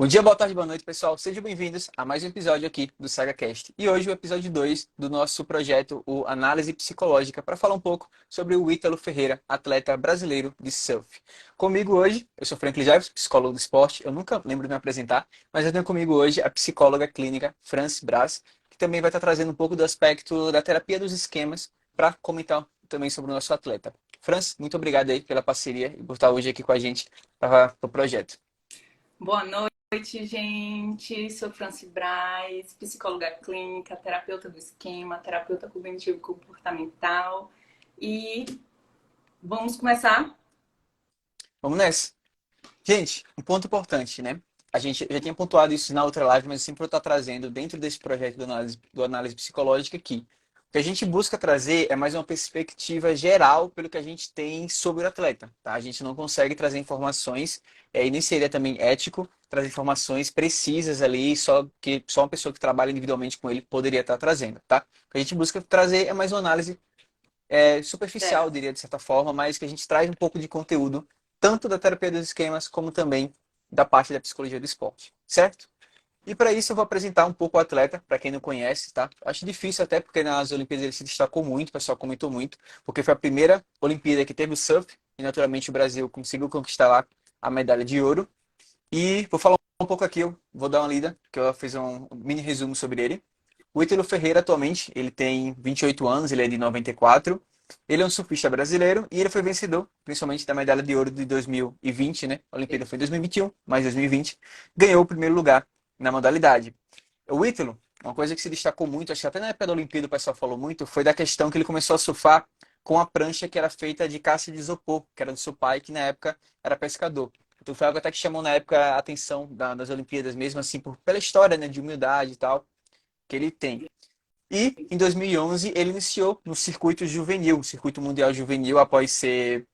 Bom dia, boa tarde, boa noite, pessoal. Sejam bem-vindos a mais um episódio aqui do SagaCast. E hoje o episódio 2 do nosso projeto, o Análise Psicológica, para falar um pouco sobre o Ítalo Ferreira, atleta brasileiro de surf. Comigo hoje, eu sou Franklin Jaives, psicólogo do esporte. Eu nunca lembro de me apresentar, mas eu tenho comigo hoje a psicóloga clínica Franci Braz, que também vai estar trazendo um pouco do aspecto da terapia dos esquemas para comentar também sobre o nosso atleta. Franci, muito obrigado aí pela parceria e por estar hoje aqui com a gente para o projeto. Boa noite, gente. Sou Franci Braz, psicóloga clínica, terapeuta do esquema, terapeuta cognitivo comportamental. E vamos começar? Vamos nessa. Gente, um ponto importante, né? A gente já tinha pontuado isso na outra live, mas eu sempre vou estar trazendo dentro desse projeto do análise psicológica aqui. O que a gente busca trazer é mais uma perspectiva geral pelo que a gente tem sobre o atleta, tá? A gente não consegue trazer informações, e nem seria também ético trazer informações precisas ali, só que só uma pessoa que trabalha individualmente com ele poderia estar trazendo, tá? O que a gente busca trazer é mais uma análise superficial, eu Certo. diria, de certa forma, mas que a gente traz um pouco de conteúdo, tanto da terapia dos esquemas, como também da parte da psicologia do esporte, certo? E para isso eu vou apresentar um pouco o atleta, para quem não conhece, tá? Acho difícil até porque nas Olimpíadas ele se destacou muito, o pessoal comentou muito, porque foi a primeira Olimpíada que teve o surf, e naturalmente o Brasil conseguiu conquistar lá a medalha de ouro. E vou falar um pouco aqui, eu vou dar uma lida, que eu fiz um mini resumo sobre ele. O Ítalo Ferreira, atualmente, ele tem 28 anos, ele é de 94. Ele é um surfista brasileiro e ele foi vencedor, principalmente da medalha de ouro de 2020, né? A Olimpíada foi em 2021, mas 2020 ganhou o primeiro lugar na modalidade. O Ítalo, uma coisa que se destacou muito, acho que até na época da Olimpíada o pessoal falou muito, foi da questão que ele começou a surfar com a prancha que era feita de casca de isopor, que era do seu pai, que na época era pescador. Então foi algo até que chamou na época a atenção das Olimpíadas, mesmo assim, pela história, né, de humildade e tal, que ele tem. E em 2011 ele iniciou no circuito juvenil, o circuito mundial juvenil, após ser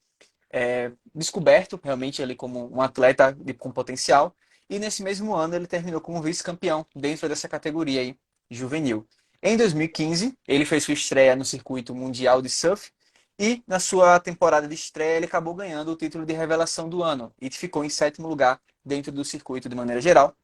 descoberto realmente ele como um atleta com potencial. E nesse mesmo ano ele terminou como vice-campeão dentro dessa categoria aí, juvenil. Em 2015 ele fez sua estreia no circuito mundial de surf e na sua temporada de estreia ele acabou ganhando o título de revelação do ano e ficou em sétimo lugar dentro do circuito de maneira geral.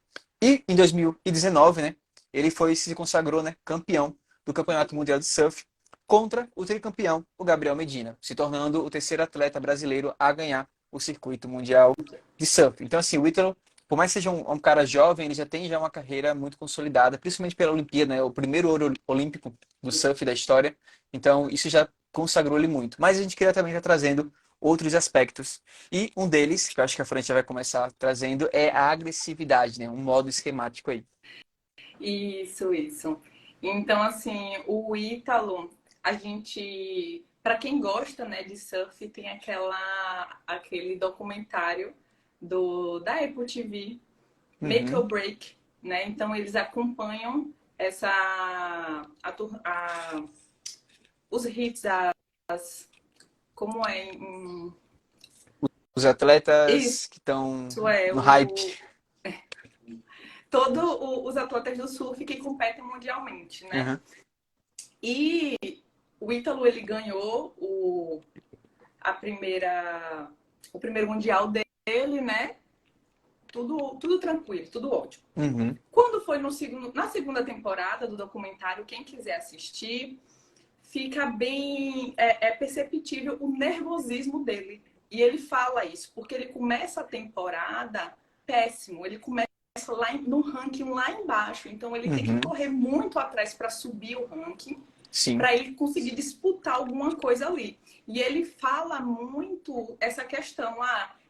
E em 2019, né, ele se consagrou, né, campeão do Campeonato Mundial de Surf contra o tricampeão, o Gabriel Medina, se tornando o terceiro atleta brasileiro a ganhar o circuito mundial de surf. Então, assim, o Ítalo, por mais que seja um cara jovem, ele já tem uma carreira muito consolidada, principalmente pela Olimpíada, né? O primeiro ouro olímpico do surf da história. Então, isso já consagrou ele muito. Mas a gente queria também estar trazendo outros aspectos. E um deles, que eu acho que a Fran já vai começar trazendo, é a agressividade, né? Um modo esquemático aí. Isso. Então, assim, o Ítalo, a gente, para quem gosta, né, de surf, tem aquele documentário da Apple TV, Make or Uhum. Break, né? Então eles acompanham essa os hits, como é Os atletas que estão isso é no hype. os atletas do surf que competem mundialmente, né? Uhum. E o Ítalo ele ganhou a primeira o primeiro mundial dele, né? Tudo tranquilo, tudo ótimo. Uhum. Quando foi na segunda temporada do documentário, quem quiser assistir, fica bem perceptível o nervosismo dele. E ele fala isso, porque ele começa a temporada péssimo. Ele começa no ranking lá embaixo. Então ele tem que Uhum. correr muito atrás para subir o ranking, Sim. para ele conseguir disputar alguma coisa ali. E ele fala muito essa questão,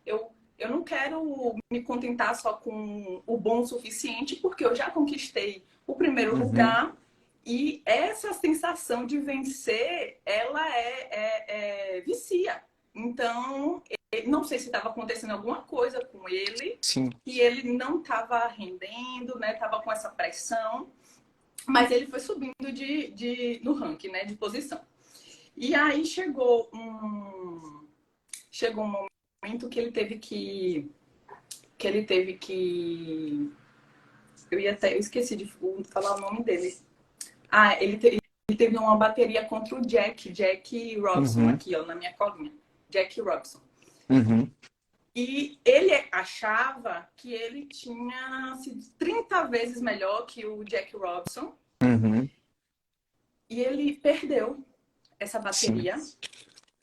eu não quero me contentar só com o bom o suficiente, porque eu já conquistei o primeiro Uhum. lugar, e essa sensação de vencer, ela vicia. Então, não sei se estava acontecendo alguma coisa com ele, Sim. e ele não estava rendendo, né? Estava com essa pressão, mas ele foi subindo no ranking, né? De posição. E aí chegou um momento que ele teve que eu esqueci de falar o nome dele. Ele teve uma bateria contra o Jack Robson, Uhum. aqui, ó, na minha colinha. Jack Robson. Uhum. E ele achava que ele tinha sido 30 vezes melhor que o Jack Robinson. Uhum. E ele perdeu essa Sim. bateria.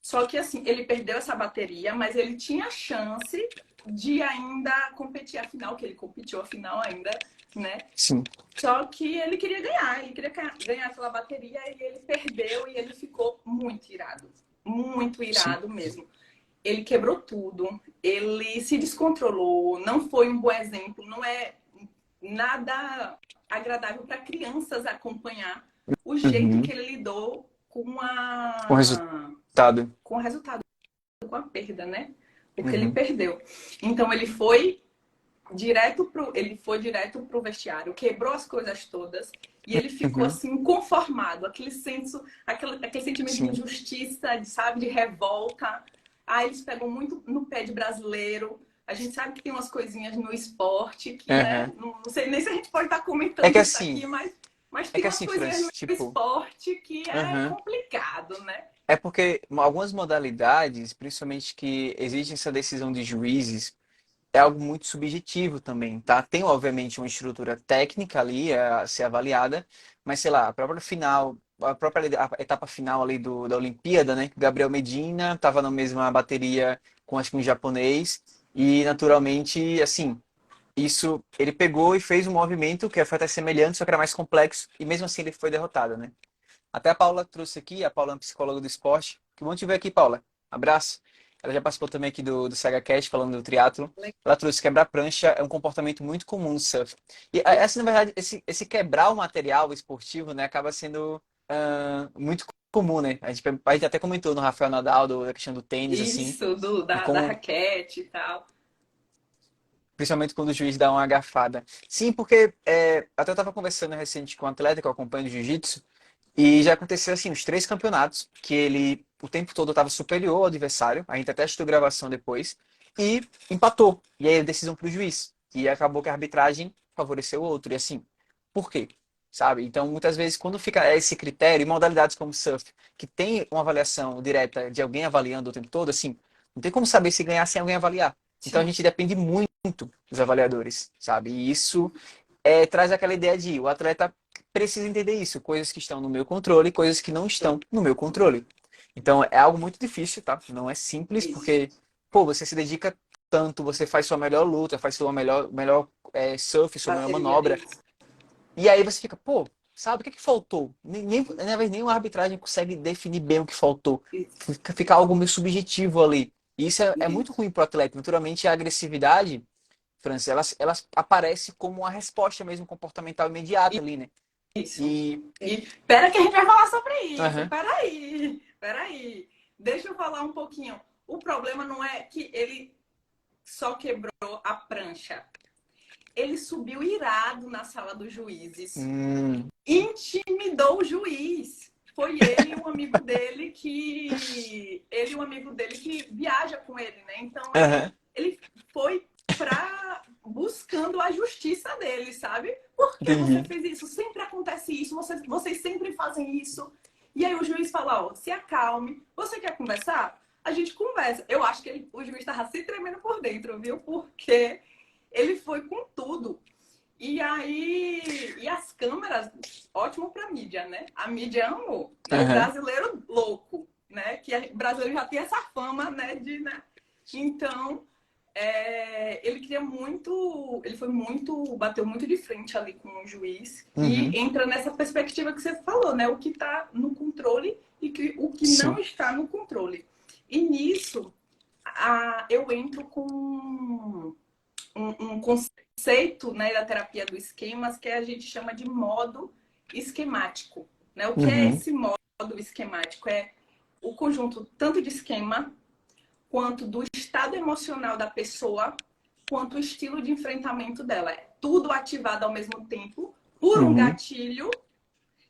Só que assim, ele perdeu essa bateria, mas ele tinha chance de ainda competir a final, que ele competiu a final ainda, né? Sim. Só que ele queria ganhar aquela bateria e ele perdeu e ele ficou muito Sim. irado mesmo. Ele quebrou tudo, ele se descontrolou, não foi um bom exemplo, não é nada agradável para crianças acompanhar o jeito que Uhum. ele lidou Com o resultado. com o resultado, com a perda, né? Porque ele Uhum. perdeu. Então ele foi direto pro vestiário, quebrou as coisas todas e ele ficou Uhum. assim conformado, aquele sentimento de Sim. injustiça, sabe, de revolta. Ah, eles pegam muito no pé de brasileiro. A gente sabe que tem umas coisinhas no esporte que, né, Uhum. não sei nem se a gente pode estar É comentando que isso assim, aqui, mas é tem que umas assim, coisinhas Francis, no tipo, esporte que é uhum. complicado, né? É porque algumas modalidades, principalmente que existe essa decisão de juízes, é algo muito subjetivo também, tá? Tem, obviamente, uma estrutura técnica ali a ser avaliada, mas, sei lá, a própria final, a própria a etapa final ali da Olimpíada, né? Gabriel Medina estava na mesma bateria com, acho que um japonês, e, naturalmente, assim, isso, ele pegou e fez um movimento que foi até semelhante, só que era mais complexo, e mesmo assim ele foi derrotado, né? Até a Paula trouxe aqui, a Paula é uma psicóloga do esporte. Que bom te ver aqui, Paula. Abraço. Ela já participou também aqui do SagaCast, falando do triatlo. Ela trouxe quebrar prancha é um comportamento muito comum no surf. E essa, na verdade, esse quebrar o material esportivo, né, acaba sendo muito comum, né? A gente até comentou no Rafael Nadal, da questão do tênis, assim, Isso, de da como, raquete e tal. principalmente quando o juiz dá uma agafada. Sim, porque até eu estava conversando recente com um atleta que eu acompanho do jiu-jitsu, e já aconteceu assim, os três campeonatos, que ele o tempo todo estava superior ao adversário, a gente até assistiu gravação depois, e empatou. E aí a decisão para o juiz. E acabou que a arbitragem favoreceu o outro. E assim, por quê? Sabe? Então, muitas vezes, quando fica esse critério, em modalidades como surf, que tem uma avaliação direta de alguém avaliando o tempo todo, assim, não tem como saber se ganhar sem alguém avaliar. Então, a Sim. gente depende muito dos avaliadores, sabe? E isso traz aquela ideia de o atleta precisa entender isso, coisas que estão no meu controle, coisas que não estão no meu controle. Então é algo muito difícil, tá? Não é simples, Isso. porque, pô, você se dedica tanto, você faz sua melhor luta, faz sua melhor surf, sua melhor Bateria, manobra, isso. e aí você fica, pô, sabe o que que faltou? Na vez nenhuma arbitragem consegue definir bem o que faltou. Isso. Fica algo meio subjetivo ali. E isso é muito Isso. ruim pro atleta. Naturalmente, a agressividade, Francis, ela aparece como uma resposta mesmo comportamental imediata ali, né? Isso. E. E pera que a gente vai falar sobre isso. Aham. Peraí. Deixa eu falar um pouquinho. O problema não é que ele só quebrou a prancha. Ele subiu irado na sala dos juízes. Hum. Intimidou o juiz. Foi ele e um amigo dele que viaja com ele, né? Então Aham. ele foi pra buscando a justiça dele, sabe? Por que você Entendi. fez isso? Sempre acontece isso, vocês sempre fazem isso. E aí o juiz fala, ó, se acalme. Você quer conversar? A gente conversa. Eu acho que o juiz estava se tremendo por dentro, viu? Porque ele foi com tudo. E aí, e as câmeras, ótimo para mídia, né? A mídia amou, né? O Aham. brasileiro louco, né? Que o brasileiro já tem essa fama, né? Né? Então, ele queria muito, ele foi muito, bateu muito de frente ali com o juiz e Uhum. entra nessa perspectiva que você falou, né? O que está no controle e o que não Sim. está no controle. E nisso, eu entro com um conceito, né, da terapia do esquemas que a gente chama de modo esquemático. Né? O que é Uhum. esse modo esquemático? É o conjunto tanto de esquema quanto do estado emocional da pessoa, quanto o estilo de enfrentamento dela. É tudo ativado ao mesmo tempo por um Uhum. gatilho,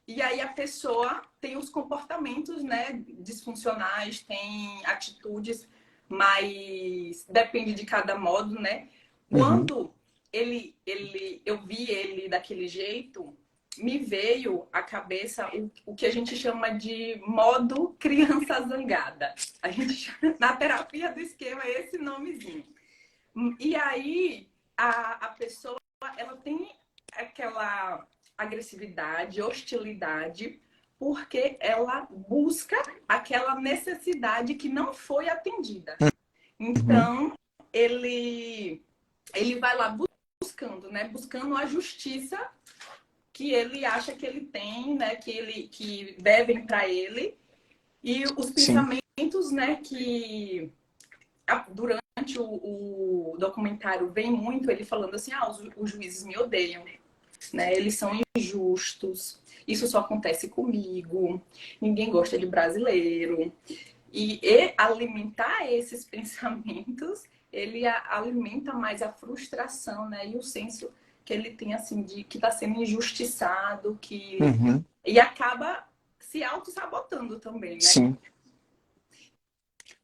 e aí a pessoa tem os comportamentos, né, disfuncionais, tem atitudes, mas depende de cada modo, né? Uhum. Quando eu vi ele daquele jeito, me veio à cabeça o que a gente chama de modo criança zangada. A gente na terapia do esquema é esse nomezinho. E aí a pessoa ela tem aquela agressividade, hostilidade, porque ela busca aquela necessidade que não foi atendida. Uhum. Então, ele vai lá buscando, né? Buscando a justiça que ele acha que ele tem, né? Que devem para ele. E os Sim. pensamentos, né? Que durante o documentário vem muito ele falando assim, os juízes me odeiam, né? Eles são injustos, isso só acontece comigo, ninguém gosta de brasileiro. E alimentar esses pensamentos, ele alimenta mais a frustração, né? E o senso que ele tem, assim, de que está sendo injustiçado, Uhum. e acaba se auto-sabotando também, né? Sim.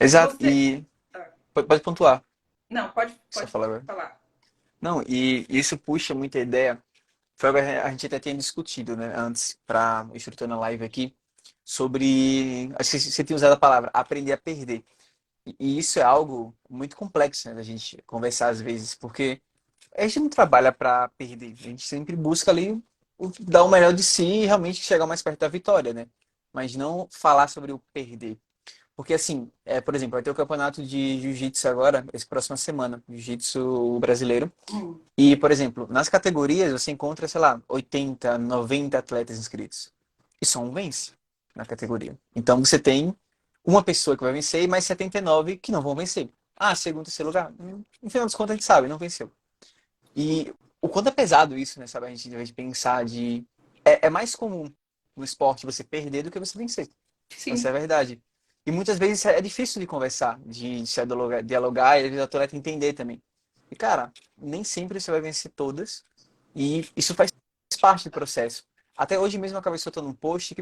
Exato. Você... E pode pontuar. Não, Você pode fala agora. falar. Não, e isso puxa muita ideia. Foi o que a gente até tinha discutido, né, antes, para estruturando a live aqui, sobre. Acho que você tinha usado a palavra aprender a perder. E isso é algo muito complexo, né, da gente conversar às vezes, porque a gente não trabalha para perder, a gente sempre busca ali dar o melhor de si e realmente chegar mais perto da vitória, né? Mas não falar sobre o perder. Porque assim, por exemplo, vai ter o campeonato de jiu-jitsu agora, essa próxima semana, jiu-jitsu brasileiro. Hum, E, por exemplo, nas categorias você encontra, sei lá, 80, 90 atletas inscritos. E só um vence na categoria. Então você tem uma pessoa que vai vencer e mais 79 que não vão vencer. Ah, segundo, terceiro lugar. No final dos contos a gente sabe, não venceu. E o quanto é pesado isso, né? Sabe? A gente deve pensar de. É mais comum no esporte você perder do que você vencer. Essa é a sim, verdade. E muitas vezes é difícil de conversar, de se dialogar e às vezes o atleta entender também. E, cara, nem sempre você vai vencer todas. E isso faz parte do processo. Até hoje mesmo eu acabei soltando um post que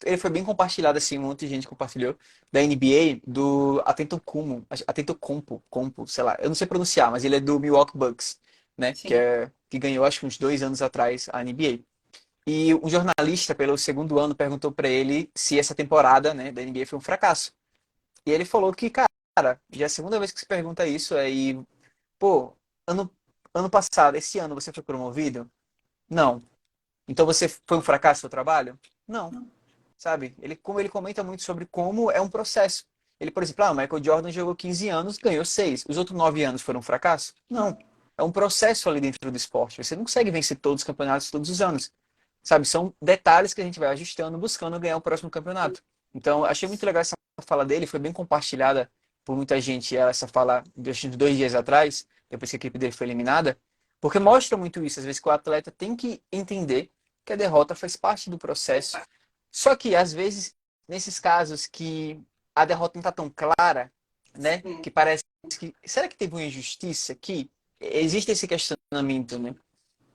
ele foi bem compartilhado, assim, um monte de gente compartilhou, da NBA, do Atento Compo, sei lá, eu não sei pronunciar, mas ele é do Milwaukee Bucks, né? sim. Que ganhou, acho que uns 2 anos atrás, a NBA. E um jornalista, pelo segundo ano, perguntou para ele se essa temporada, né, da NBA foi um fracasso. E ele falou que, cara, já é a segunda vez que se pergunta isso, aí, pô, ano, ano passado, esse ano você foi promovido? Não. Então você foi um fracasso no seu trabalho? Não. Sabe? Como ele comenta muito sobre como é um processo. Ele, por exemplo, o Michael Jordan jogou 15 anos, ganhou 6. Os outros 9 anos foram um fracasso? Não. É um processo ali dentro do esporte. Você não consegue vencer todos os campeonatos todos os anos. Sabe? São detalhes que a gente vai ajustando, buscando ganhar o próximo campeonato. Então, achei muito legal essa fala dele, foi bem compartilhada por muita gente, essa fala de 2 dias atrás, depois que a equipe dele foi eliminada, porque mostra muito isso, às vezes que o atleta tem que entender que a derrota faz parte do processo. Só que, às vezes, nesses casos que a derrota não está tão clara, né, Sim. que parece que, será que teve uma injustiça aqui? Existe esse questionamento, né?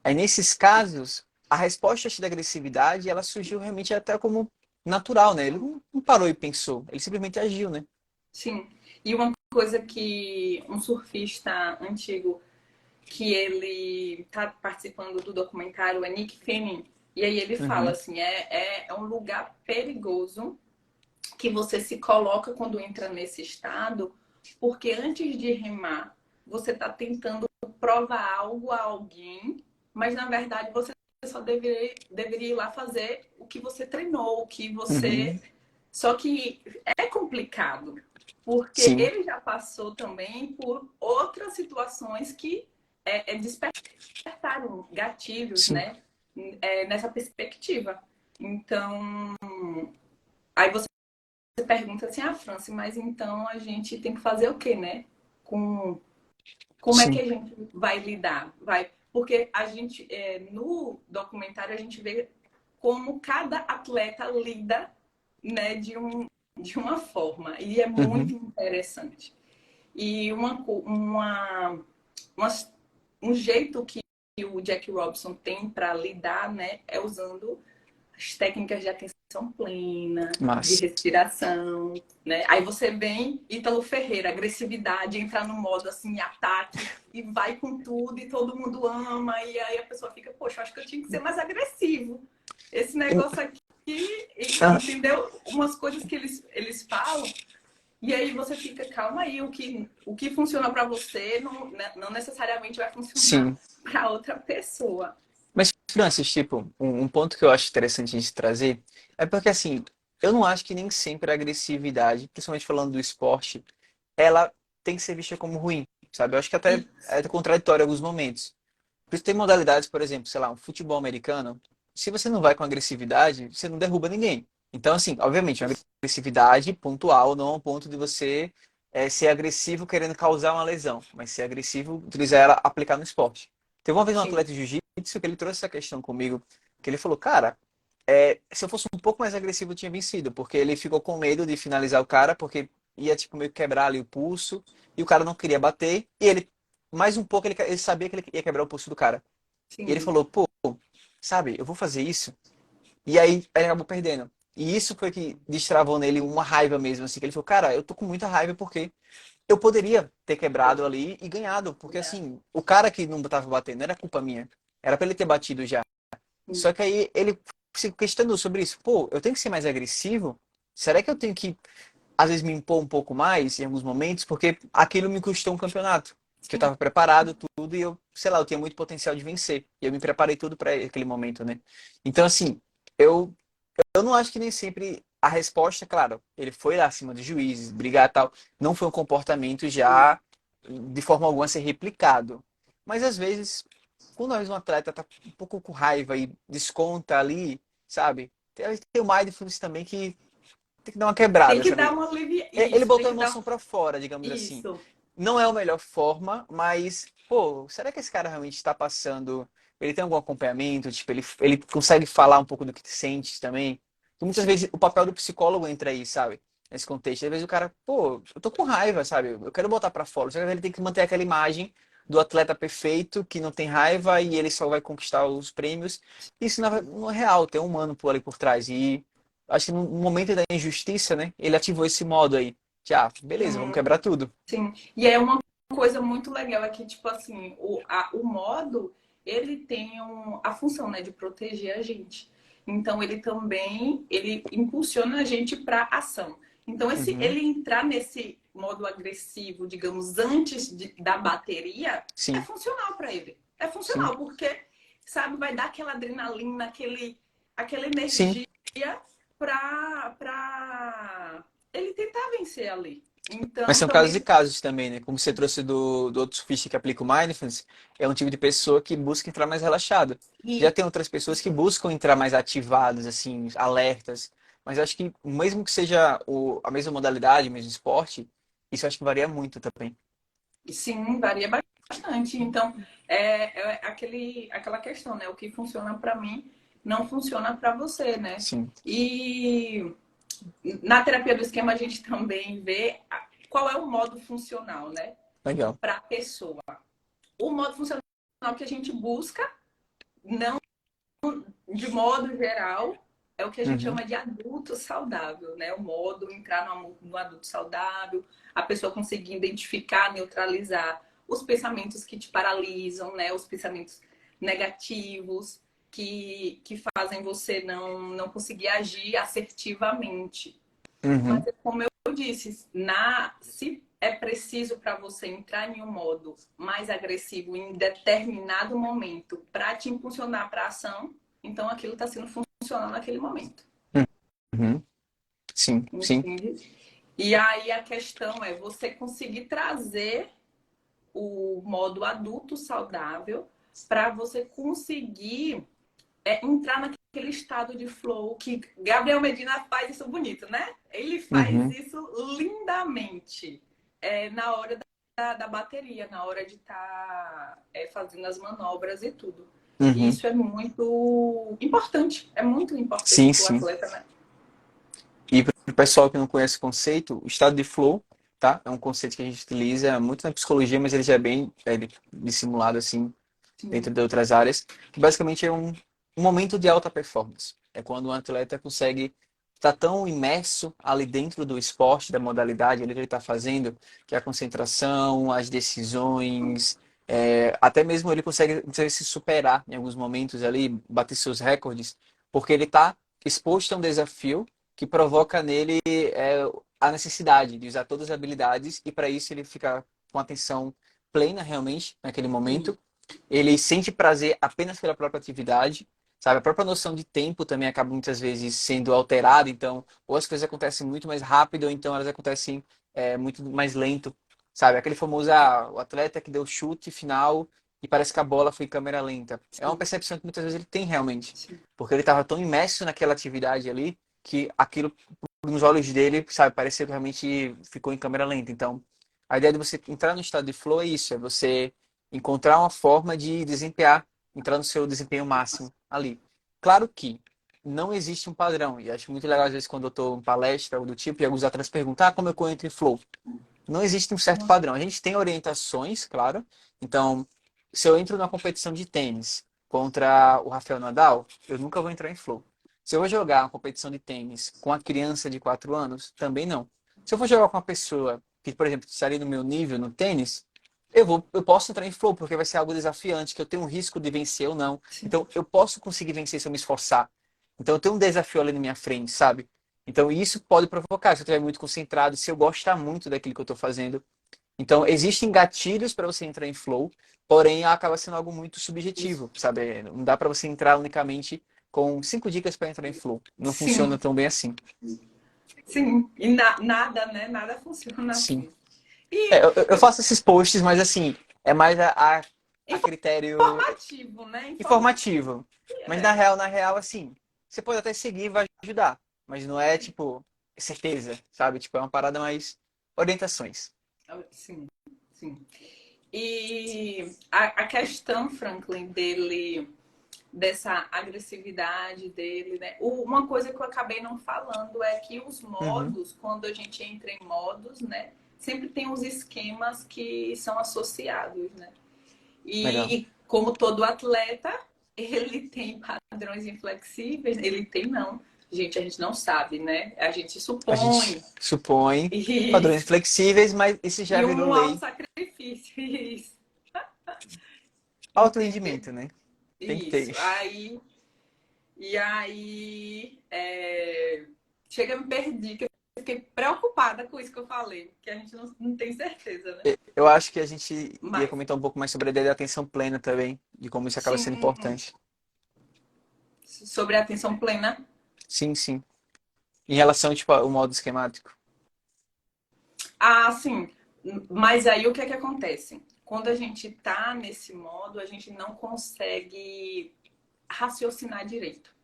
Aí, nesses casos, a resposta da agressividade, ela surgiu realmente até como natural, né? Ele não parou e pensou, ele simplesmente agiu, né? Sim. E uma coisa que um surfista antigo, que ele tá participando do documentário, é Nick Fanning, e aí ele fala Uhum, assim, é um lugar perigoso que você se coloca quando entra nesse estado, porque antes de remar, você está tentando provar algo a alguém, mas na verdade você só deveria ir lá fazer o que você treinou, o que você. uhum, Só que é complicado, porque sim, ele já passou também por outras situações que despertaram gatilhos, sim. né? Nessa perspectiva. Então, aí você pergunta assim, Franci, mas então a gente tem que fazer o quê, né? Com como é que Sim. a gente vai lidar? Porque a gente, no documentário, a gente vê como cada atleta lida, né, de uma forma. E é muito Uhum, interessante. E uma, um jeito que o Jack Robinson tem para lidar, né, é usando as técnicas de atenção plena, de mas, respiração, né? Aí você vem Ítalo Ferreira, agressividade, entrar no modo assim, ataque, e vai com tudo, e todo mundo ama, e aí a pessoa fica, poxa, eu acho que eu tinha que ser mais agressivo. Esse negócio aqui, ah, entendeu? Umas coisas que eles falam E aí você fica, calma aí, o que funciona para você não necessariamente vai funcionar Sim. para outra pessoa. Mas, Francis, tipo, um ponto que eu acho interessante a gente trazer é porque, assim, eu não acho que nem sempre a agressividade, principalmente falando do esporte, ela tem que ser vista como ruim, sabe? Eu acho que até Isso. é contraditório em alguns momentos. Por isso tem modalidades, por exemplo, sei lá, um futebol americano. Se você não vai com agressividade, você não derruba ninguém. Então, assim, obviamente, uma agressividade pontual, não ao ponto de você ser agressivo querendo causar uma lesão, mas ser agressivo, utilizar ela, aplicar no esporte. Teve uma vez um Sim, atleta de jiu-jitsu que ele trouxe essa questão comigo, que ele falou, cara, se eu fosse um pouco mais agressivo, eu tinha vencido, porque ele ficou com medo de finalizar o cara, porque ia, tipo, meio que quebrar ali o pulso, e o cara não queria bater, e ele, mais um pouco, ele sabia que ele ia quebrar o pulso do cara. E ele sim. falou, pô, sabe, eu vou fazer isso. E aí ele acabou perdendo. E isso foi que destravou nele uma raiva mesmo, assim, que ele falou, cara, eu tô com muita raiva porque eu poderia ter quebrado ali e ganhado, porque assim, o cara que não tava batendo não era culpa minha. Era pra ele ter batido já. Só que aí ele se questionou sobre isso. Pô, eu tenho que ser mais agressivo? Será que eu tenho que, às vezes, me impor um pouco mais em alguns momentos? Porque aquilo me custou um campeonato. Que eu Sim. tava preparado, tudo, e eu, sei lá, eu tinha muito potencial de vencer. E eu me preparei tudo para aquele momento, né? Então, assim, eu, eu não acho que nem sempre a resposta, claro, ele foi lá acima dos juízes, brigar e tal, não foi um comportamento já de forma alguma a ser replicado. Mas às vezes, quando às vezes um atleta tá um pouco com raiva e desconta ali, sabe? Tem o mindfulness também que tem que dar uma Tem quebrada, que dar sabe? uma alivia. Ele Isso, tem botou a que dar emoção pra fora, digamos assim. isso. Não é a melhor forma, mas, pô, será que esse cara realmente está passando? Ele tem algum acompanhamento? Tipo, ele consegue falar um pouco do que sente também? Porque muitas Sim. vezes o papel do psicólogo entra aí, sabe? Nesse contexto. Às vezes o cara, pô, eu tô com raiva, sabe? Eu quero botar pra fora. Só que ele tem que manter aquela imagem do atleta perfeito, que não tem raiva e ele só vai conquistar os prêmios. Isso não é real, tem um humano por ali por trás. E acho que no momento da injustiça, né? Ele ativou esse modo aí. Já, beleza, vamos Sim. quebrar tudo. Sim. E é uma coisa muito legal é que, tipo assim, o modo, ele tem a função, né, de proteger a gente. Então, ele também, ele impulsiona a gente para ação. Então, Uhum, ele entrar nesse modo agressivo, digamos, antes da bateria, é sim, funcional para ele. É sim, funcional, porque, sabe, vai dar aquela adrenalina, aquela sim. energia para ele tentar vencer ali. Mas Então, são casos e também. casos também, né? Como você trouxe do outro surfista que aplica o mindfulness, é um tipo de pessoa que busca entrar mais relaxado. Já E tem outras pessoas que buscam entrar mais ativadas, assim, alertas. Mas eu acho que, mesmo que seja a mesma modalidade, o mesmo esporte, isso eu acho que varia muito também. sim, varia bastante. Então, aquela questão, né? O que funciona para mim não funciona para você, né? Sim, E na terapia do esquema a gente também vê qual é o modo funcional, né? legal. Para a pessoa. O modo funcional que a gente busca, não de modo geral, é o que a gente Uhum, chama de adulto saudável, né? O modo entrar no adulto saudável, a pessoa conseguir identificar, neutralizar os pensamentos que te paralisam, né? Os pensamentos negativos que fazem você não conseguir agir assertivamente. Mas uhum, como eu disse, se é preciso para você entrar em um modo mais agressivo em determinado momento para te impulsionar para a ação, então aquilo está sendo funcional naquele momento. uhum. Sim, sim. Entende? E aí a questão é você conseguir trazer o modo adulto saudável para você conseguir entrar naquele estado de flow que Gabriel Medina faz isso bonito, né? Ele faz Uhum, isso lindamente na hora da bateria, na hora de estar fazendo as manobras e tudo. E uhum. isso é muito importante Sim, para o sim. atleta, né? E para o pessoal que não conhece o conceito, o estado de flow, tá? É um conceito que a gente utiliza muito na psicologia, mas ele já é bem dissimulado assim dentro Sim, de outras áreas. Basicamente é um momento de alta performance. É quando um atleta consegue estar tão imerso ali dentro do esporte, da modalidade ali que ele está fazendo, que é a concentração, as decisões, até mesmo ele consegue se superar em alguns momentos ali, bater seus recordes, porque ele está exposto a um desafio que provoca nele a necessidade de usar todas as habilidades e para isso ele fica com atenção plena realmente naquele momento. Ele sente prazer apenas pela própria atividade, sabe? A própria noção de tempo também acaba muitas vezes sendo alterada, então ou as coisas acontecem muito mais rápido ou então elas acontecem muito mais lento, sabe? Aquele famoso, o atleta que deu chute final e parece que a bola foi em câmera lenta. É uma Sim, percepção que muitas vezes ele tem realmente, sim. porque ele estava tão imerso naquela atividade ali que aquilo nos olhos dele, sabe, parecia que realmente ficou em câmera lenta. Então, a ideia de você entrar no estado de flow é isso, é você encontrar uma forma de desempenhar, entrar no seu desempenho máximo ali. Claro que não existe um padrão, e acho muito legal às vezes quando eu estou em palestra ou do tipo, e alguns atletas perguntam, como eu entro em flow? Não existe um certo padrão. A gente tem orientações, claro. Então, se eu entro numa competição de tênis contra o Rafael Nadal, eu nunca vou entrar em flow. Se eu vou jogar uma competição de tênis com a criança de 4 anos, também não. Se eu for jogar com uma pessoa que, por exemplo, estaria no meu nível no tênis, eu posso entrar em flow, porque vai ser algo desafiante, que eu tenho um risco de vencer ou não. Sim. Então, eu posso conseguir vencer se eu me esforçar. Então, eu tenho um desafio ali na minha frente, sabe? Então, isso pode provocar, se eu estiver muito concentrado, se eu gostar muito daquilo que eu estou fazendo. Então, existem gatilhos para você entrar em flow, porém acaba sendo algo muito Isso. subjetivo, sabe? Não dá para você entrar unicamente com 5 dicas para entrar em flow. Não funciona Sim, tão bem assim. sim. E nada, né? Nada funciona Sim. assim. E Eu faço esses posts, mas assim, é mais a critério informativo, né? Informativo. informativo. Mas É. na real, assim, você pode até seguir e vai ajudar. Mas não é, tipo, certeza, sabe? Tipo, é uma parada mais orientações. Sim, sim. E a questão, Franklin, dessa agressividade dele, né? Uma coisa que eu acabei não falando é que os Uhum. modos, quando a gente entra em modos, né? Sempre tem os esquemas que são associados, né? Legal. E como todo atleta, ele tem padrões inflexíveis, ele tem não. Gente, a gente não sabe, né? A gente A gente supõe. supõe padrões Isso. flexíveis, mas isso já E virou um lei. auto-sacrifício. Isso. Alto Entendeu? rendimento, né? Tem que ter. Isso. E aí, chega, me perdi, que eu fiquei preocupada com isso que eu falei, porque a gente não tem certeza, né? Eu acho que a gente ia Mas, comentar um pouco mais sobre a ideia da atenção plena também, de como isso acaba sim, sendo importante. sobre a atenção plena. Sim, sim. Em relação, tipo, ao modo esquemático. Ah, sim. Mas aí o que é que acontece? Quando a gente tá nesse modo, a gente não consegue raciocinar direito.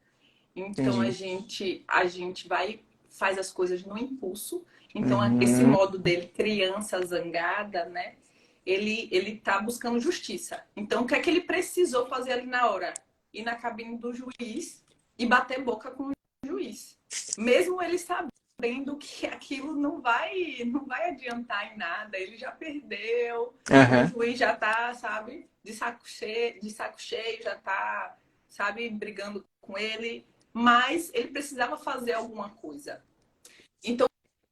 Então Entendi. a gente vai faz as coisas no impulso. Então esse Uhum. modo dele criança zangada, né? Ele tá buscando justiça. Então o que é que ele precisou fazer ali na hora? Ir na cabine do juiz e bater boca com o juiz. Mesmo ele sabendo que aquilo não vai adiantar em nada, ele já perdeu, o Aham. juiz já tá, sabe, de saco cheio, já tá, sabe, brigando com ele, mas ele precisava fazer alguma coisa. Então,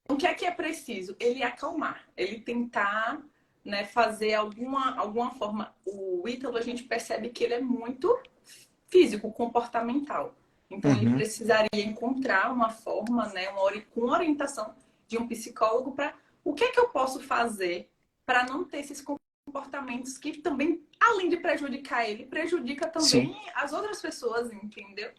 o que é preciso? Ele acalmar, ele tentar, né, fazer alguma forma. O Ítalo, a gente percebe que ele é muito físico, comportamental. Então, ele Uhum. precisaria encontrar uma forma, né, com orientação de um psicólogo para o que é que eu posso fazer para não ter esses comportamentos que também, além de prejudicar ele, prejudica Sim. também as outras pessoas, entendeu?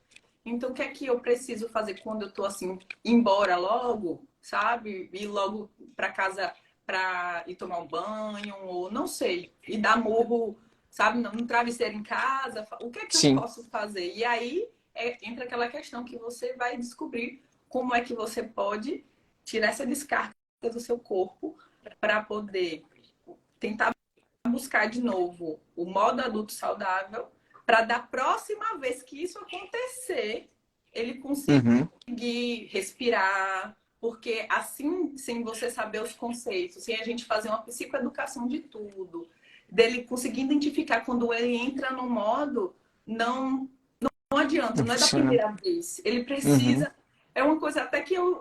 Então, o que é que eu preciso fazer quando eu tô assim, ir embora logo, sabe? Ir logo para casa para ir tomar um banho, ou não sei, e dar murro, sabe, no travesseiro em casa. O que é que eu Sim. posso fazer? E aí entra aquela questão que você vai descobrir como é que você pode tirar essa descarga do seu corpo para poder tentar buscar de novo o modo adulto saudável, para da próxima vez que isso acontecer, ele Uhum. conseguir respirar, porque assim, sem você saber os conceitos, sem a gente fazer uma psicoeducação de tudo, dele conseguir identificar quando ele entra no modo, não adianta, Não não é da funciona. primeira vez. Ele Uhum. precisa. É uma coisa até que eu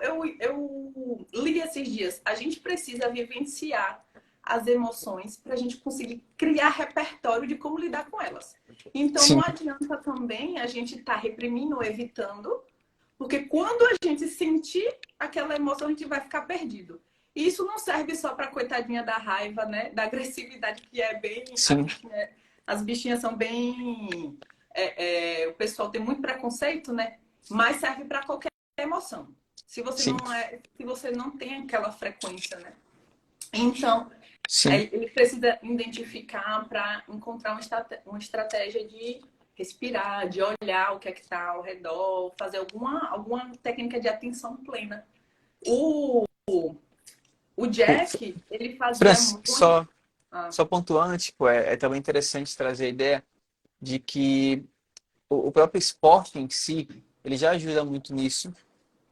li esses dias. A gente precisa vivenciar as emoções para a gente conseguir criar repertório de como lidar com elas. Então não Sim. adianta também a gente estar reprimindo ou evitando, Porque quando a gente sentir aquela emoção, a gente vai ficar perdido. E isso não serve só para coitadinha da raiva, né? Da agressividade, que é bem. Sim, As bichinhas são bem. O pessoal tem muito preconceito, né? Mas serve para qualquer emoção. sim, Se você não tem aquela frequência, né? Então, sim. ele precisa identificar para encontrar uma estratégia de respirar, de olhar o que é que está ao redor, fazer alguma técnica de atenção plena. O, o Tipo, Jack, ele fazia Francis, muito. Ah, só pontuando, tipo, é também interessante trazer a ideia de que o próprio esporte em si, ele já ajuda muito nisso,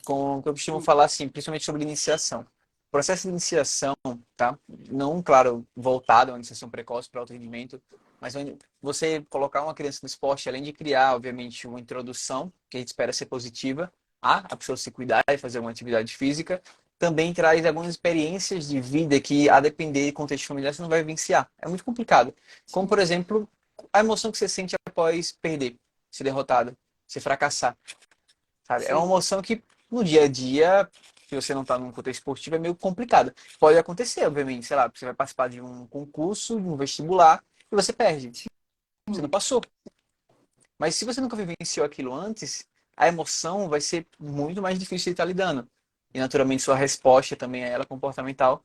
com o que eu costumo falar assim, principalmente sobre iniciação. O processo de iniciação, tá? Não, claro, voltado a uma iniciação precoce para alto rendimento, mas onde você colocar uma criança no esporte, além de criar, obviamente, uma introdução, que a gente espera ser positiva, a pessoa se cuidar e fazer uma atividade física, também traz algumas experiências de vida que, a depender do contexto familiar, você não vai vivenciar. É muito complicado. Como, por exemplo, a emoção que você sente após perder, ser derrotado, ser fracassar. Sabe? É uma sim. emoção que no dia a dia, se você não está num contexto esportivo, é meio complicado. Pode acontecer, obviamente, sei lá, você vai participar de um concurso, de um vestibular, e você perde. Você não passou. Mas se você nunca vivenciou aquilo antes, a emoção vai ser muito mais difícil de estar lidando. E naturalmente sua resposta também a ela comportamental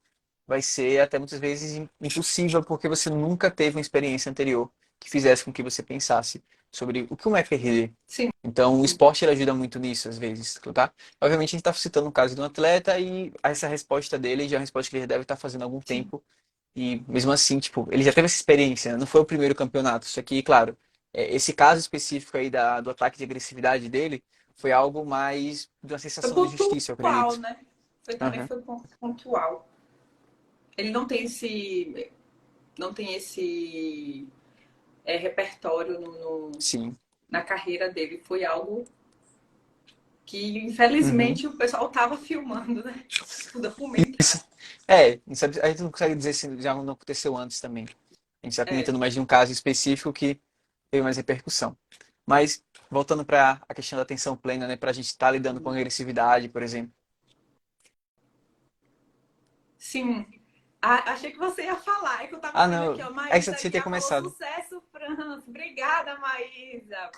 vai ser até muitas vezes impossível porque você nunca teve uma experiência anterior que fizesse com que você pensasse sobre o que é perder. Sim. Então, o esporte ele ajuda muito nisso, às vezes, tá? Obviamente, a gente está citando o caso de um atleta e essa resposta dele já é uma resposta que ele deve estar fazendo há algum Sim. tempo. E mesmo assim, tipo, ele já teve essa experiência, né? Não foi o primeiro campeonato. Isso aqui, claro, esse caso específico aí do ataque de agressividade dele foi algo mais de uma Foi sensação de justiça, eu pontual, acredito. né? Também Aham. foi pontual. Ele não tem esse repertório Sim. na carreira dele. Foi algo que, Uhum. infelizmente, o pessoal estava filmando, né? O documentário. A gente não consegue dizer se já não aconteceu antes também. A gente está É, comentando mais de um caso específico que teve mais repercussão. Mas, voltando para a questão da atenção plena, né, para a gente estar lidando com agressividade, por exemplo. sim. Achei que você ia falar. É que eu tava Ah, vendo aqui, não, ó. é que Maísa você aqui, ter ela falou começado. sucesso, França. Obrigada, Maísa.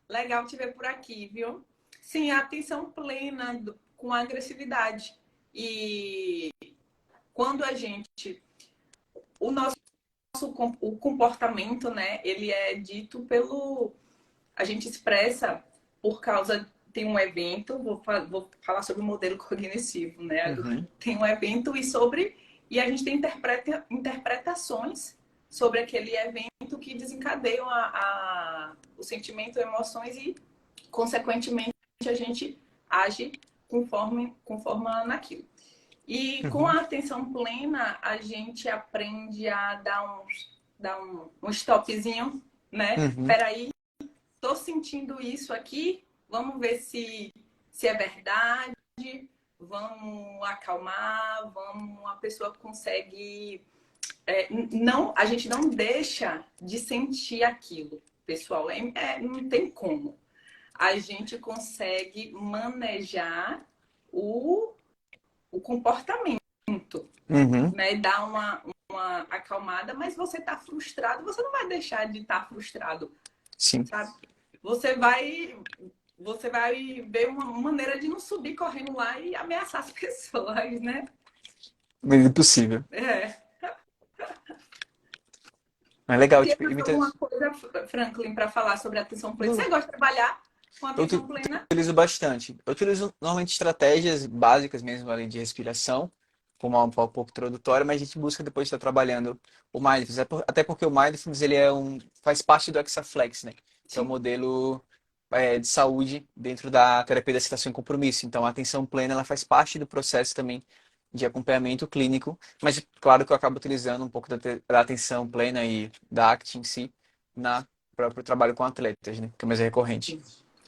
Legal te ver por aqui, viu? Sim, a atenção plena com agressividade. E quando a gente. O nosso o comportamento, né? Ele é dito pelo. A gente expressa por causa. Tem um evento, vou falar sobre o modelo cognitivo, né? Agora. Uhum, Tem um evento e a gente tem interpretações sobre aquele evento que desencadeiam o sentimento, emoções e, consequentemente, a gente age conforme naquilo. E com uhum, a atenção plena, a gente aprende a dar um stopzinho, né? uhum. Peraí, tô sentindo isso aqui, vamos ver se é verdade, vamos acalmar, a pessoa consegue. Não, a gente não deixa de sentir aquilo, pessoal, não tem como. A gente consegue manejar o comportamento, Uhum, né? Dar uma acalmada, mas você está frustrado, você não vai deixar de estar frustrado, sim, sabe? Você vai, você vai ver uma maneira de não subir correndo lá e ameaçar as pessoas, né? meio impossível. É. Mas legal, Tem tipo, mais alguma coisa, Franklin, para falar sobre atenção plena? Você gosta de trabalhar com eu atenção plena? utilizo bastante. Eu utilizo normalmente estratégias básicas mesmo, além de respiração, como um pouco introdutória, mas a gente busca depois estar trabalhando o Mindfulness. Até porque o Mindfulness ele faz parte do Exaflex, né? Que é o Sim. modelo de saúde dentro da terapia da aceitação e compromisso. Então, a atenção plena ela faz parte do processo também de acompanhamento clínico, mas claro que eu acabo utilizando um pouco da atenção plena e da ACT em si na próprio trabalho com atletas, né? Que é mais recorrente.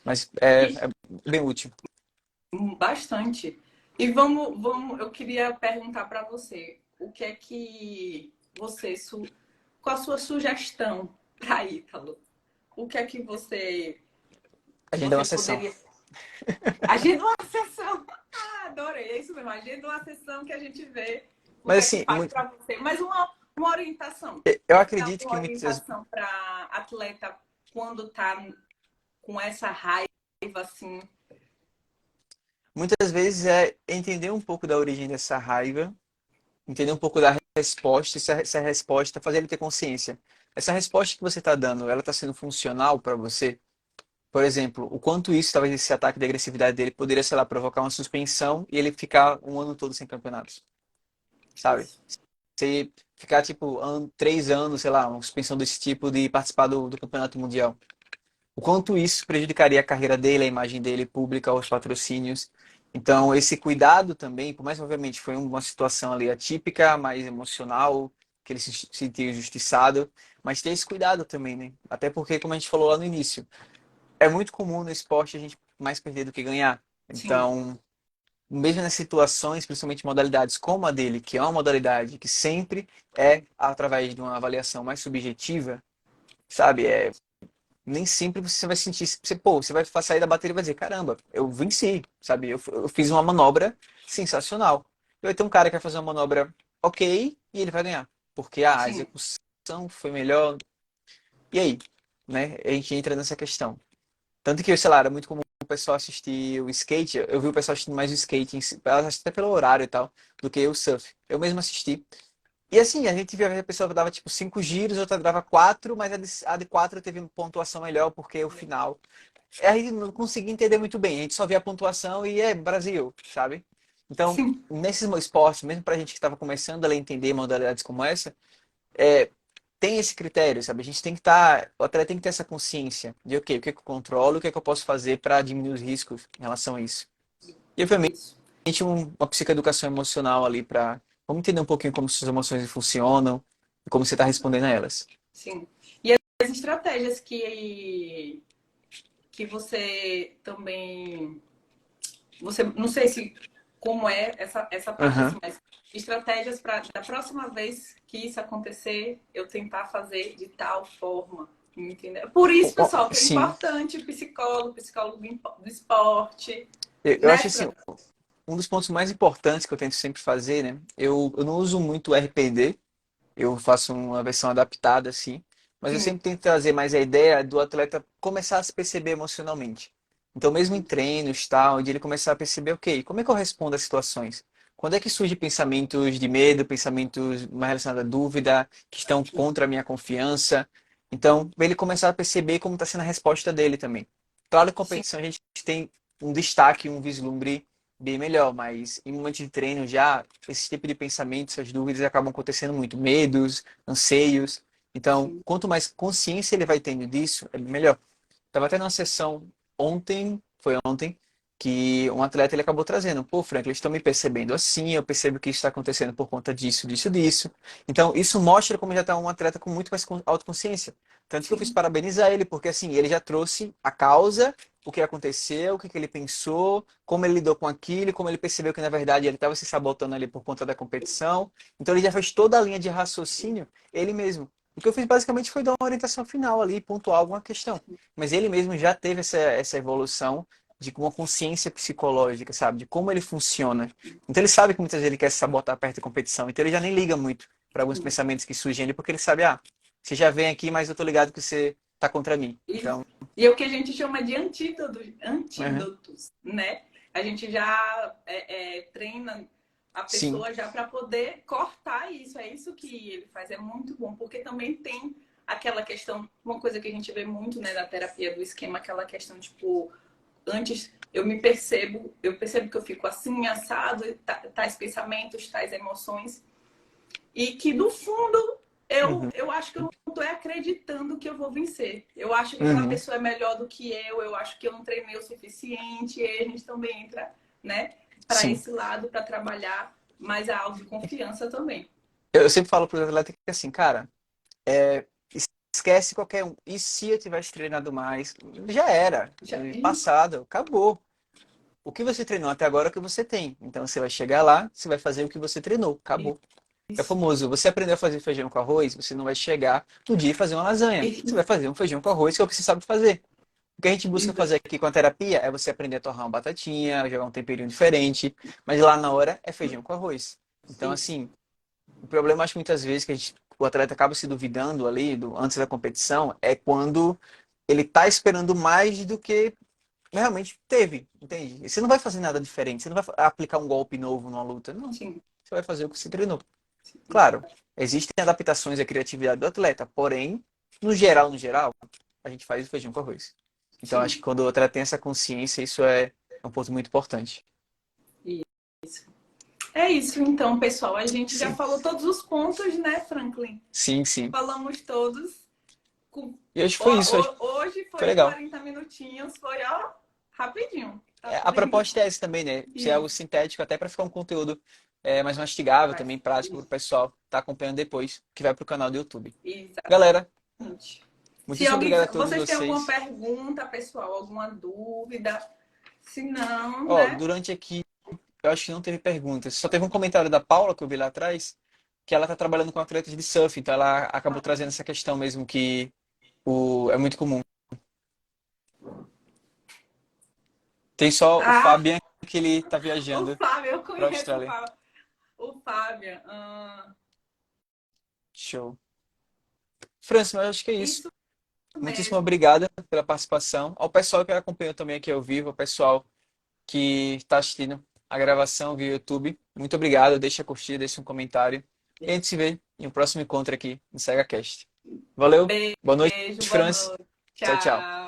Mas E é bem útil. bastante. E eu queria perguntar para você, o que é que qual a sua sugestão para Ítalo? O que é que você A gente dá você uma sessão. poderia Agenda uma sessão. Ah, adorei, é isso mesmo. Agenda uma sessão que a gente vê o que Mas é que assim, faz para você. Mas uma orientação. eu Quer dar acredito uma que muitas, orientação para atleta quando está com essa raiva assim? muitas vezes é entender um pouco da origem dessa raiva, entender um pouco da resposta, e se essa resposta fazer ele ter consciência. Essa resposta que você está dando, ela está sendo funcional para você? Por exemplo, o quanto isso, talvez esse ataque de agressividade dele poderia, sei lá, provocar uma suspensão e ele ficar um ano todo sem campeonatos, sabe? Isso. Você ficar, tipo, 3 anos, sei lá, uma suspensão desse tipo de participar do campeonato mundial. O quanto isso prejudicaria a carreira dele, a imagem dele pública, os patrocínios. Então, esse cuidado também, por mais que obviamente foi uma situação ali atípica, mais emocional, que ele se sentiu injustiçado, mas ter esse cuidado também, né? Até porque, como a gente falou lá no início, é muito comum no esporte a gente mais perder do que ganhar. Sim, Então, mesmo nas situações, principalmente modalidades como a dele, que é uma modalidade que sempre é através de uma avaliação mais subjetiva, sabe? Nem sempre você vai sentir, você vai sair da bateria e vai dizer, caramba, eu venci, sabe? Eu fiz uma manobra sensacional. E vai ter um cara que vai fazer uma manobra ok e ele vai ganhar, porque a sim, execução foi melhor. E aí, né? A gente entra nessa questão. Tanto que, sei lá, era muito comum o pessoal assistir o skate. Eu vi o pessoal assistindo mais o skate, até pelo horário e tal, do que o surf. Eu mesmo assisti. E assim, a gente via a pessoa dava tipo 5 giros, outra dava quatro, mas a de 4 teve uma pontuação melhor porque o final. A gente não conseguia entender muito bem, a gente só via a pontuação e é Brasil, sabe? Então, sim. nesses esportes, mesmo pra gente que estava começando a entender modalidades como essa, é, tem esse critério, sabe? A gente tem que estar, o atleta tem que ter essa consciência de, ok, o que é que eu controlo, o que é que eu posso fazer para diminuir os riscos em relação a isso. E, obviamente, Isso. uma psicoeducação emocional ali para, vamos entender um pouquinho como suas emoções funcionam e como você está respondendo a elas. Sim. E as estratégias que você também. Você, não sei se como é essa parte assim, Aham. mas estratégias para da próxima vez que isso acontecer, eu tentar fazer de tal forma. Entendeu? Por isso, pessoal, que é Sim, importante o psicólogo, psicólogo do esporte, eu acho né, assim, Fran? um dos pontos mais importantes que eu tento sempre fazer, né? Eu não uso muito RPD, eu faço uma versão adaptada assim, mas eu Sim, sempre tento trazer mais a ideia do atleta começar a se perceber emocionalmente. Então, mesmo em treinos, tal, de ele começar a perceber, ok, como é que eu respondo às situações? Quando é que surgem pensamentos de medo, pensamentos mais relacionados à dúvida, que estão contra a minha confiança? Então, ele começar a perceber como está sendo a resposta dele também. Claro que sim, competição a gente tem um destaque, um vislumbre bem melhor, mas em momentos de treino já, esse tipo de pensamentos, essas dúvidas acabam acontecendo muito, medos, anseios. Então, sim, quanto mais consciência ele vai tendo disso, é melhor. Estava até numa sessão foi ontem, que um atleta ele acabou trazendo, pô, Frank, eles estão me percebendo assim, eu percebo que isso está acontecendo por conta disso, disso, disso. Então, isso mostra como já está um atleta com muito mais autoconsciência. Tanto que eu fiz sim, parabenizar ele, porque assim, ele já trouxe a causa, o que aconteceu, o que ele pensou, como ele lidou com aquilo, como ele percebeu que na verdade ele estava se sabotando ali por conta da competição. Então ele já fez toda a linha de raciocínio ele mesmo. O que eu fiz basicamente foi dar uma orientação final ali, pontuar alguma questão. Mas ele mesmo já teve essa evolução de uma consciência psicológica, sabe? De como ele funciona. Então ele sabe que muitas vezes ele quer se sabotar perto da competição. Então ele já nem liga muito para alguns sim. pensamentos que surgem ali, porque ele sabe, você já vem aqui, mas eu tô ligado que você tá contra mim. Isso. Então, E é o que a gente chama de uhum, antídotos, né? A gente já treina a sim, pessoa já para poder cortar isso. É isso que ele faz, é muito bom, porque também tem aquela questão, uma coisa que a gente vê muito, né, na terapia do esquema, aquela questão, tipo, antes eu percebo que eu fico assim, assado, tais pensamentos, tais emoções, e que do fundo uhum, eu acho que eu não estou acreditando que eu vou vencer. Eu acho que aquela uhum, pessoa é melhor do que eu acho que eu não treinei o suficiente, e aí a gente também entra, né, para sim. esse lado, para trabalhar mais a autoconfiança também. Eu sempre falo para os atletas que assim, cara, é, esquece qualquer um. E se eu tivesse treinado mais? Já era. Já, isso, Passado, acabou. O que você treinou até agora é o que você tem. Então você vai chegar lá, você vai fazer o que você treinou. Acabou. É isso, famoso. Você aprendeu a fazer feijão com arroz, você não vai chegar no dia e fazer uma lasanha. Você vai isso, fazer um feijão com arroz, que é o que você sabe fazer. O que a gente busca fazer aqui com a terapia é você aprender a torrar uma batatinha, jogar um temperinho diferente, mas lá na hora é feijão com arroz. Então, Sim. assim, o problema, acho que muitas vezes o atleta acaba se duvidando ali, antes da competição, é quando ele tá esperando mais do que realmente teve, entende? Você não vai fazer nada diferente, você não vai aplicar um golpe novo numa luta, não. Sim. Você vai fazer o que você treinou. Sim. Claro, existem adaptações à criatividade do atleta, porém, no geral, a gente faz o feijão com arroz. Então, Sim. acho que quando o atleta tem essa consciência, isso é um ponto muito importante. Isso. É isso, então, pessoal. A gente já Sim, falou todos os pontos, né, Franklin? sim, sim. Falamos todos. E hoje foi isso, Hoje foi foi legal. 40 minutinhos, foi, ó, rapidinho. Tá A vendo? proposta é essa também, né? Ser algo Isso. sintético, até para ficar um conteúdo mais mastigável, Mas, também prático para o isso. pessoal estar tá acompanhando depois, que vai para o canal do YouTube. Exatamente. Galera, Se muitíssimo alguém, obrigado a todos vocês têm alguma vocês. pergunta, pessoal, alguma dúvida? Se não, Ó, né? durante aqui, eu acho que não teve perguntas. Só teve um comentário da Paula, que eu vi lá atrás, que ela tá trabalhando com atletas de surf, então ela acabou trazendo essa questão mesmo que é muito comum. Tem só o Ah, Fabian que ele tá o viajando Fábio, eu para conheço Austrália. O Fábio. Show. Francis, mas eu acho que é isso. Isso Muitíssimo mesmo. obrigado pela participação. Ao pessoal que acompanhou também aqui ao vivo, ao pessoal que está assistindo a gravação via YouTube, muito obrigado. Deixa curtir, deixa um comentário. E a gente se vê em um próximo encontro aqui no SegaCast. Valeu, boa noite, Beijo, boa Francis. noite. Tchau, tchau. Tchau.